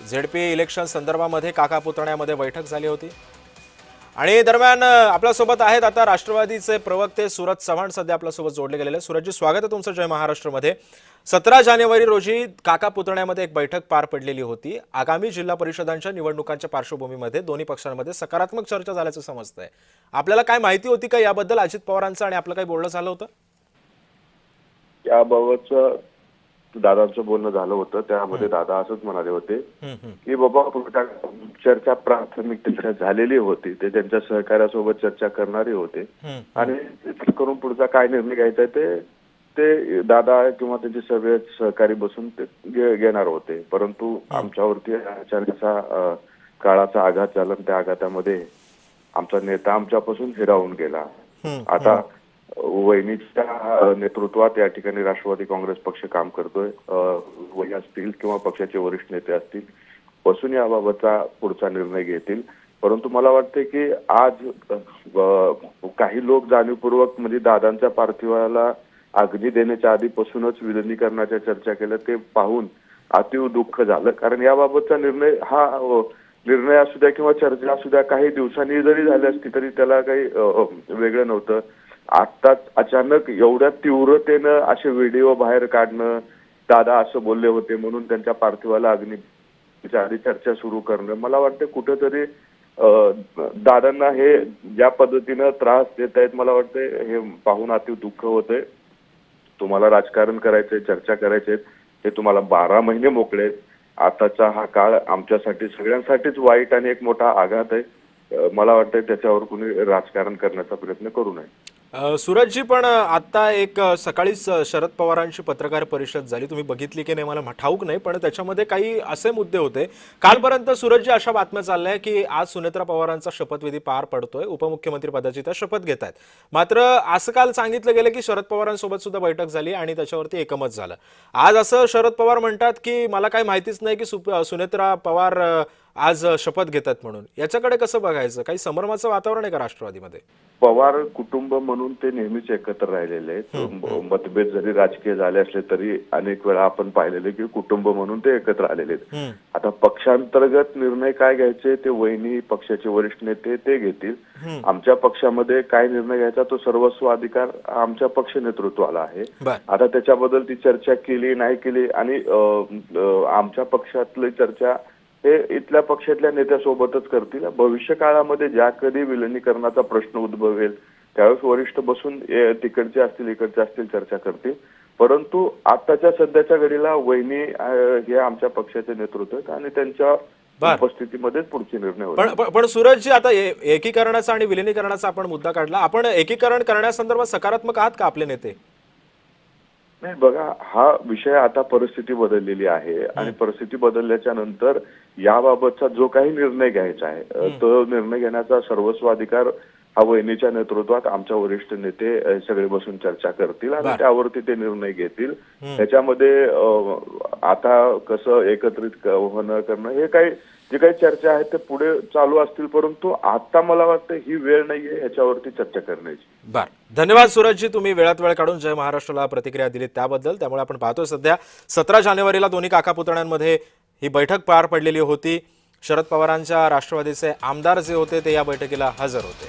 ZP election संदर्भामध्ये काका पुतण्यामध्ये बैठक झाली होती। आणि दरम्यान आपल्यासोबत आहेत आता राष्ट्रवादीचे प्रवक्ते सूरज चव्हाण सध्या आपल्यासोबत जोडले गेलेले आहेत। सूरजजी, स्वागत आहे तुमचं जय महाराष्ट्रमध्ये। 17 जानेवारी रोजी काका पुतण्यामध्ये एक बैठक पार पडलेली होती। आगामी जिल्हा परिषदांच्या निवडणुकांच्या पार्श्वभूमीमध्ये दोन्ही पक्षांमध्ये सकारात्मक चर्चा झाल्याचं समजतंय। आपल्याला काय माहिती होती का याबद्दल अजित पवारांचं आणि आपलं काही बोलणं झालं होतं? याबाबतचं दादांचं बोलणं झालं होतं। त्यामध्ये दादा असंच म्हणाले होते की बाबा चर्चा प्राथमिकतेच्या झालेली होती, ते त्यांच्या सहकार्यासोबत चर्चा करणारे होते आणि करून पुढचा काय निर्णय घ्यायचा ते दादा किंवा त्यांचे सगळे सहकारी बसून ते घेणार होते। परंतु आमच्यावरती अचानकचा काळाचा आघात झाला, त्या आघातामध्ये आमचा नेता आमच्यापासून हिरावून गेला। आता वहिनीच्या नेतृत्वात या ठिकाणी राष्ट्रवादी काँग्रेस पक्ष काम करतोय। वही असतील किंवा पक्षाचे वरिष्ठ नेते असतील बसून याबाबतचा पुढचा निर्णय घेतील। परंतु मला वाटते की आज काही लोक जाणीवपूर्वक म्हणजे दादांच्या पार्थिवाला अग्नी देण्याच्या आधीपासूनच विलिनीकरणाच्या चर्चा केल्या, ते पाहून अतीव दुःख झालं। कारण याबाबतचा निर्णय असू द्या किंवा चर्चा असू द्या काही दिवसांनी जरी झाली असती तरी त्याला काही वेगळं नव्हतं। आत्ताच अचानक एवढ्या तीव्रतेनं असे व्हिडिओ बाहेर काढणं, दादा असं बोलले होते म्हणून त्यांच्या पार्थिवाला अग्नीच्या आधी चर्चा सुरू करणं, मला वाटतं कुठेतरी दादांना हे ज्या पद्धतीनं त्रास देत आहेत मला वाटतं हे पाहून अति दुःख होतंय। तुम्हाला राजकारण करायचंय, चर्चा करायचे, हे तुम्हाला 12 महिने मोकळे आहेत। आताचा हा काळ आमच्यासाठी सगळ्यांसाठीच वाईट आणि एक मोठा आघात आहे। मला वाटतं त्याच्यावर कुणी राजकारण करण्याचा प्रयत्न करू नये। सूरजजी, पण आता एक सकाळीच शरद पवारांची पत्रकार परिषद झाली, तुम्ही बघितली की नाही मला ठाऊक नाही, पण त्याच्यामध्ये काही असे मुद्दे होते। कालपर्यंत सूरजजी अशा बातम्या चालल्या की आज सुनेत्रा पवारांचा शपथविधी पार पडतोय, उपमुख्यमंत्री पदाची त्या शपथ घेत आहेत। मात्र असं काल सांगितलं गेलं की शरद पवारांसोबत सुद्धा बैठक झाली आणि त्याच्यावरती एकमत झालं। आज असं शरद पवार म्हणतात की मला काही माहितीच नाही की सुनेत्रा पवार आज शपथ घेतात म्हणून। याच्याकडे कसं बघायचं? काही संभ्रमाचं वातावरण आहे का राष्ट्रवादीमध्ये? पवार कुटुंब म्हणून ते नेहमीच एकत्र राहिलेले आहेत। मतभेद जरी राजकीय झाले असले तरी अनेक वेळा आपण पाहिलेले की कुटुंब म्हणून ते एकत्र आलेले आहेत। आता पक्षांतर्गत निर्णय काय घ्यायचे ते वहिनी पक्षाचे वरिष्ठ नेते ते घेतील। आमच्या पक्षामध्ये काय निर्णय घ्यायचा तो सर्वस्व अधिकार आमच्या पक्ष नेतृत्वाला आहे। आता त्याच्याबद्दल ती चर्चा केली नाही केली आणि आमच्या पक्षातली चर्चा हे इथल्या पक्षातल्या नेत्यासोबतच करतील। भविष्य काळामध्ये ज्या कधी विलिनीकरणाचा प्रश्न उद्भवेल त्यावेळेस वरिष्ठ बसून तिकडचे असतील इकडचे असतील चर्चा करतील। परंतु आताच्या सध्याच्या घडीला वहिनी हे आमच्या पक्षाचे नेतृत्व आहेत आणि त्यांच्या उपस्थितीमध्ये पुढचे निर्णय होतील। पण सूरजजी, आता एकीकरणाचा आणि विलिनीकरणाचा आपण मुद्दा काढला, आपण एकीकरण करण्यासंदर्भात सकारात्मक आहात का आपले नेते? नाही बघा, हा विषय आता परिस्थिती बदललेली आहे आणि परिस्थिती बदलल्याच्या नंतर याबाबतचा जो काही निर्णय घ्यायचा आहे तो निर्णय घेण्याचा सर्वस्व अधिकार हा वहिनीच्या नेतृत्वात आमच्या वरिष्ठ नेते सगळे बसून चर्चा करतील आणि त्यावरती ते निर्णय घेतील। त्याच्यामध्ये आता कसं एकत्रित होणं करणं हे काही जे काही चर्चा आहे ते पुढे चालू असतील, परंतु आता मला वाटतं ही वेळ नाहीये ह्याच्यावरती चर्चा करण्याची। धन्यवाद सूरजजी, तुम्ही वेळात वेळ काढून जय महाराष्ट्राला प्रतिक्रिया दिली त्याबद्दल। त्यामुळे आपण पाहतोय सध्या 17 जानेवारीला दोन्ही काका पुतण्यांमध्ये ही बैठक पार पडलेली होती। शरद पवारांच्या राष्ट्रवादीचे आमदार जे होते ते या बैठकीला हजर होते।